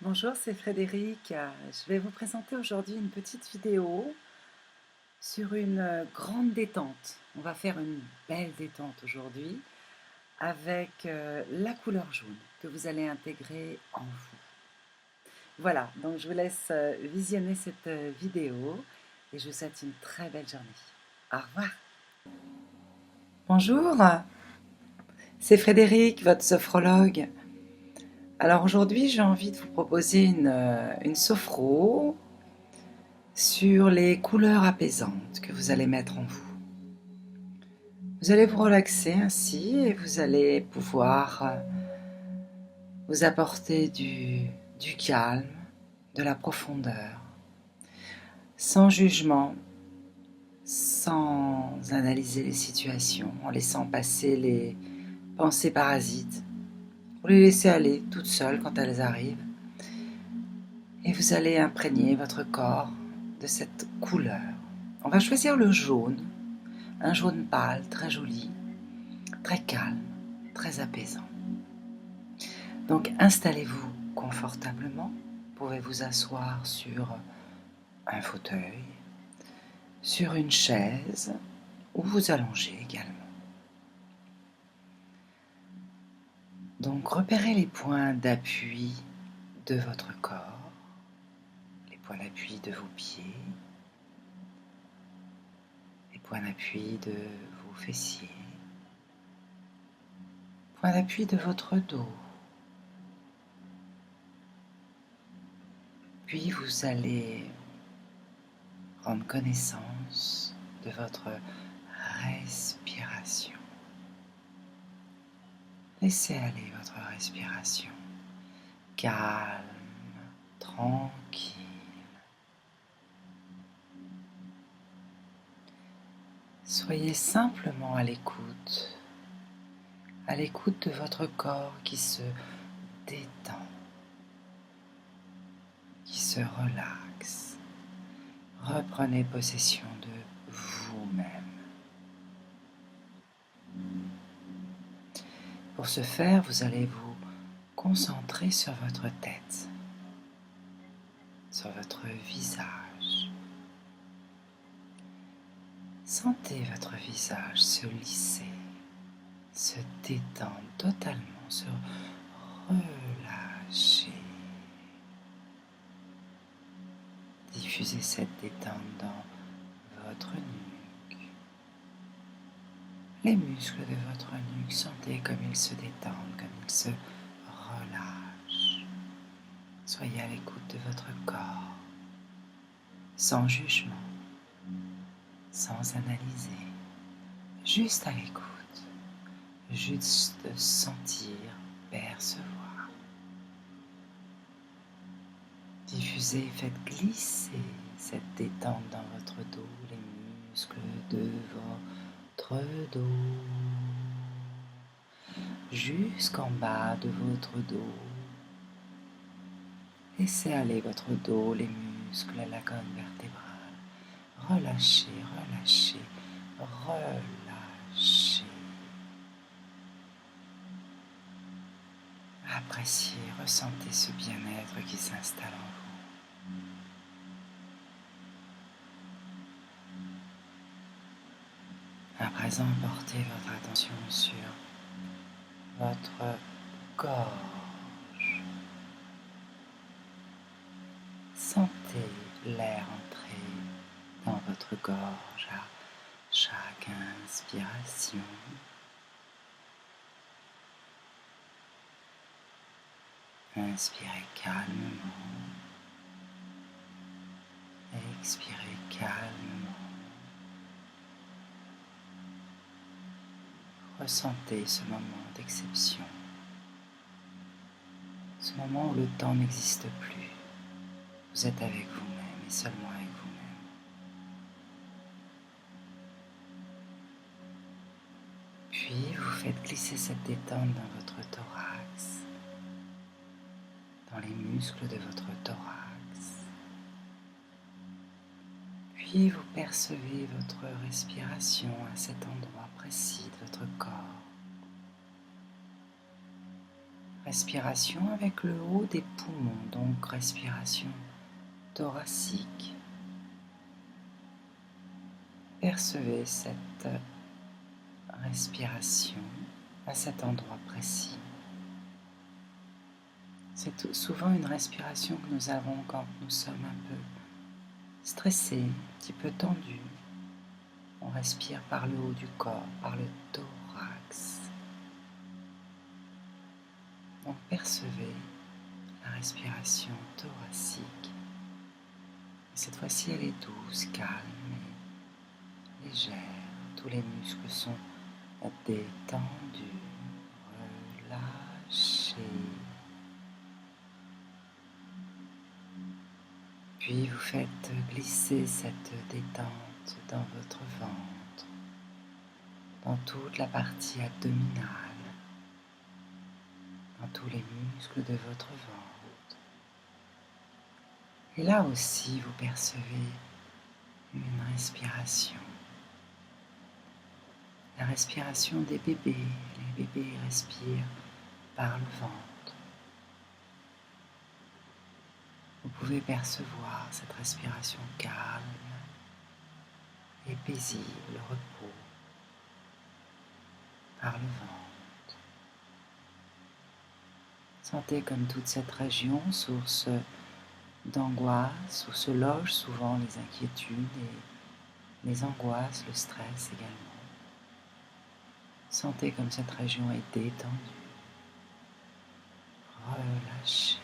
Bonjour, c'est Frédéric. Je vais vous présenter aujourd'hui une petite vidéo sur une grande détente. On va faire une belle détente aujourd'hui avec la couleur jaune que vous allez intégrer en vous. Voilà, donc je vous laisse visionner cette vidéo et je vous souhaite une très belle journée. Au revoir. Bonjour, c'est Frédéric, votre sophrologue. Alors aujourd'hui, j'ai envie de vous proposer une sophro sur les couleurs apaisantes que vous allez mettre en vous. Vous allez vous relaxer ainsi et vous allez pouvoir vous apporter du calme, de la profondeur, sans jugement, sans analyser les situations, en laissant passer les pensées parasites. Vous les laissez aller toutes seules quand elles arrivent. Et vous allez imprégner votre corps de cette couleur. On va choisir le jaune, un jaune pâle, très joli, très calme, très apaisant. Donc installez-vous confortablement. Vous pouvez vous asseoir sur un fauteuil, sur une chaise ou vous allonger également. Donc repérez les points d'appui de votre corps, les points d'appui de vos pieds, les points d'appui de vos fessiers, point d'appui de votre dos. Puis vous allez prendre connaissance de votre respiration. Laissez aller votre respiration, calme, tranquille. Soyez simplement à l'écoute de votre corps qui se détend, qui se relaxe. Reprenez possession de vous-même. Pour ce faire, vous allez vous concentrer sur votre tête, sur votre visage. Sentez votre visage se lisser, se détendre totalement, se relâcher. Diffusez cette détente dans votre nuque. Les muscles de votre nuque, sentez comme ils se détendent, comme ils se relâchent. Soyez à l'écoute de votre corps, sans jugement, sans analyser, juste à l'écoute, juste sentir, percevoir. Diffusez, faites glisser cette détente dans votre dos, les muscles de votre dos, jusqu'en bas de votre dos. Laissez aller votre dos, les muscles, la colonne vertébrale. Relâchez, relâchez, relâchez. Appréciez, ressentez ce bien-être qui s'installe en vous. À présent, portez votre attention sur votre gorge. Sentez l'air entrer dans votre gorge à chaque inspiration. Inspirez calmement. Expirez calmement. Ressentez ce moment d'exception. Ce moment où le temps n'existe plus. Vous êtes avec vous-même et seulement avec vous-même. Puis vous faites glisser cette détente dans votre thorax, dans les muscles de votre thorax. Puis vous percevez votre respiration à cet endroit précis de votre corps. Respiration avec le haut des poumons, donc respiration thoracique. Percevez cette respiration à cet endroit précis. C'est souvent une respiration que nous avons quand nous sommes un peu stressés, un petit peu tendus. On respire par le haut du corps, par le thorax. Donc percevez la respiration thoracique. Cette fois-ci, elle est douce, calme et légère. Tous les muscles sont détendus, relâchés. Puis vous faites glisser cette détente dans votre ventre, dans toute la partie abdominale, dans tous les muscles de votre ventre. Et là aussi, vous percevez une respiration. La respiration des bébés. Les bébés respirent par le ventre. Vous pouvez percevoir cette respiration calme et paisible, repos, par le ventre. Sentez comme toute cette région, source d'angoisse, où se logent souvent les inquiétudes et les angoisses, le stress également. Sentez comme cette région est détendue, relâchée.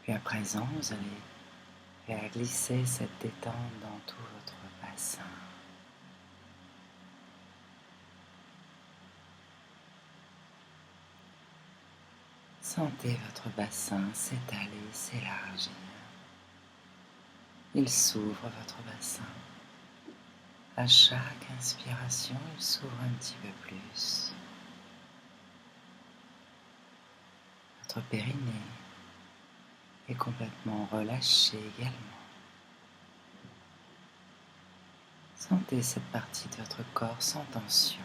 Puis à présent, vous allez faire glisser cette détente dans tout votre bassin. Sentez votre bassin s'étaler, s'élargir. Il s'ouvre, votre bassin. À chaque inspiration, il s'ouvre un petit peu plus. Votre périnée est complètement relâché également. Sentez cette partie de votre corps sans tension.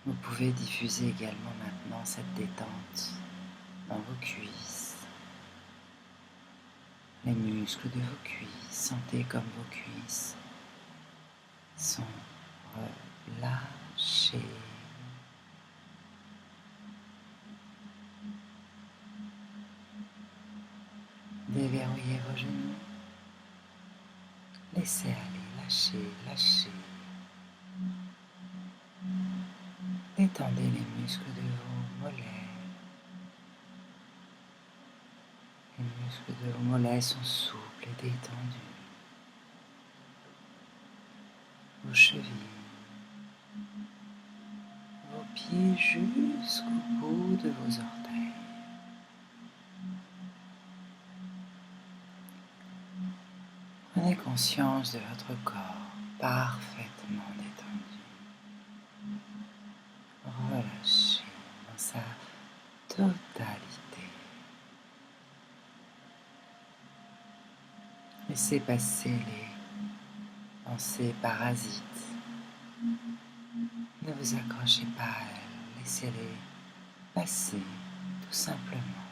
Vous pouvez diffuser également maintenant cette détente dans vos cuisses, les muscles de vos cuisses. Sentez comme vos cuisses sont relâchées. Déverrouillez vos genoux. Laissez aller, lâchez, lâchez. Détendez les muscles de vos mollets. Les muscles de vos mollets sont souples et détendus. Vos chevilles, vos pieds jusqu'au bout de vos orteils. Prenez conscience de votre corps parfaitement détendu, relâché dans sa totalité. Laissez passer les pensées parasites. Ne vous accrochez pas à elles, laissez-les passer tout simplement.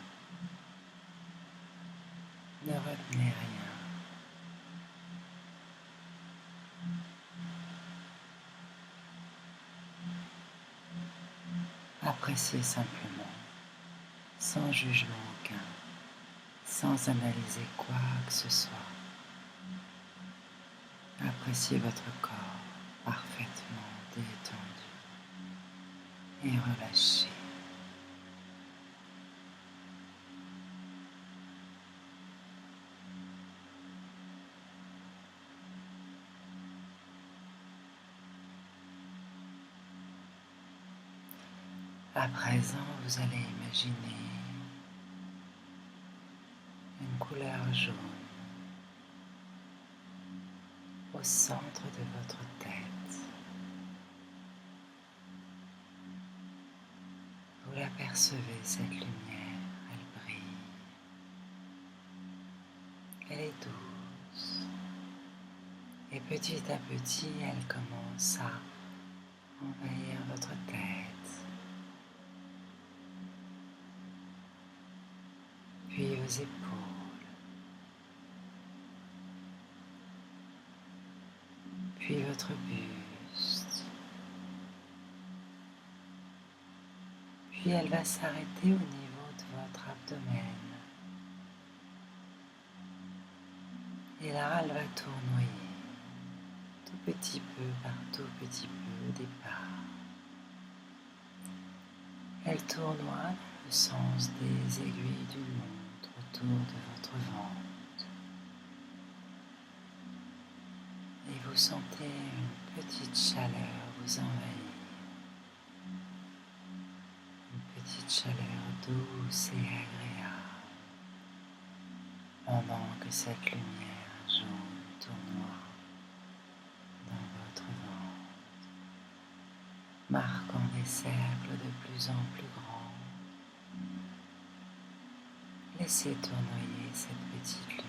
Ne retenez rien. Appréciez simplement, sans jugement aucun, sans analyser quoi que ce soit. Appréciez votre corps parfaitement détendu et relâché. À présent, vous allez imaginer une couleur jaune au centre de votre tête. Vous l'apercevez, cette lumière, elle brille. Elle est douce. Et petit à petit, elle commence à envahir votre tête, puis vos épaules, puis votre buste. Puis elle va s'arrêter au niveau de votre abdomen. Et là, elle va tournoyer, tout petit peu par tout petit peu au départ. Elle tournoie dans le sens des aiguilles d'une montre autour de votre ventre. Et vous sentez une petite chaleur vous envahir. Une petite chaleur douce et agréable. Pendant que cette lumière jaune tournoie dans votre ventre, marquant des cercles de plus en plus grands. Laissez tournoyer cette petite lumière.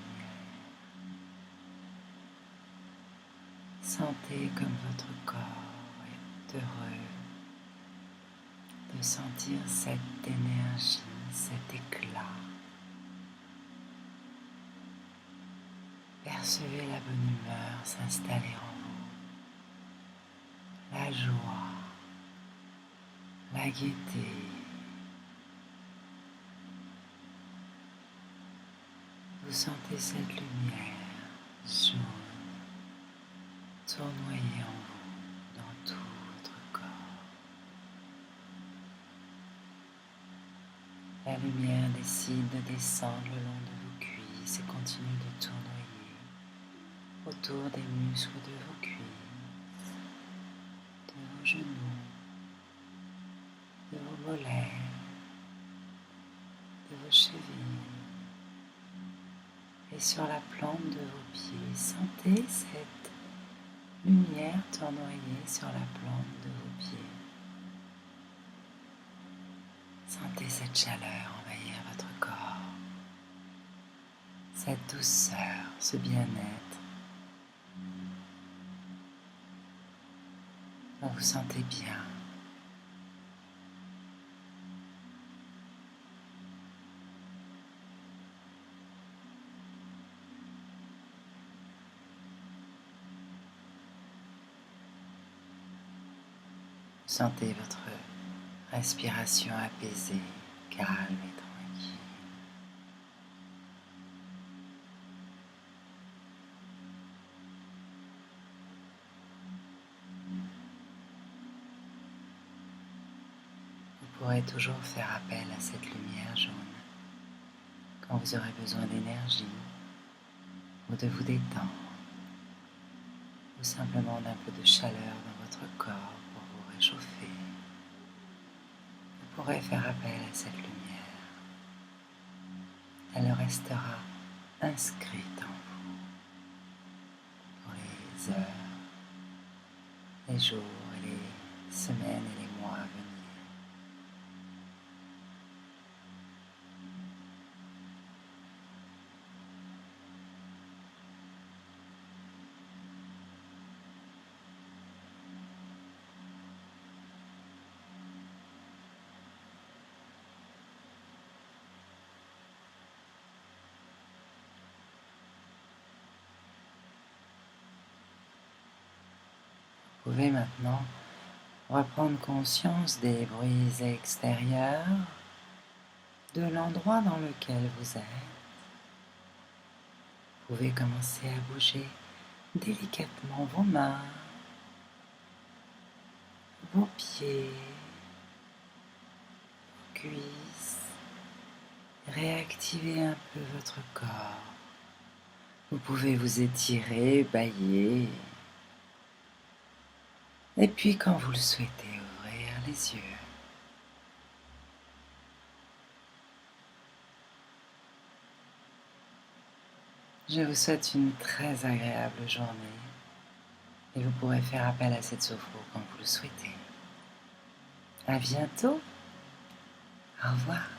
Sentez comme votre corps est heureux de sentir cette énergie, cet éclat. Percevez la bonne humeur s'installer en vous, la joie, la gaieté. Vous sentez cette lumière jaune tournoyer en vous dans tout votre corps. La lumière décide de descendre le long de vos cuisses et continue de tournoyer autour des muscles de vos cuisses, de vos genoux, de vos mollets, de vos chevilles. Et sur la plante de vos pieds, sentez cette lumière tournoyer sur la plante de vos pieds. Sentez cette chaleur envahir votre corps, cette douceur, ce bien-être. Vous vous sentez bien. Sentez votre respiration apaisée, calme et tranquille. Vous pourrez toujours faire appel à cette lumière jaune quand vous aurez besoin d'énergie ou de vous détendre, ou simplement d'un peu de chaleur dans votre corps pour vous réchauffer. Vous pourrez faire appel à cette lumière. Elle restera inscrite en vous pour les heures, les jours et les semaines et les mois à venir. Vous pouvez maintenant reprendre conscience des bruits extérieurs, de l'endroit dans lequel vous êtes. Vous pouvez commencer à bouger délicatement vos mains, vos pieds, vos cuisses. Réactivez un peu votre corps. Vous pouvez vous étirer, bâiller. Et puis quand vous le souhaitez, ouvrir les yeux. Je vous souhaite une très agréable journée et vous pourrez faire appel à cette sophro quand vous le souhaitez. À bientôt. Au revoir.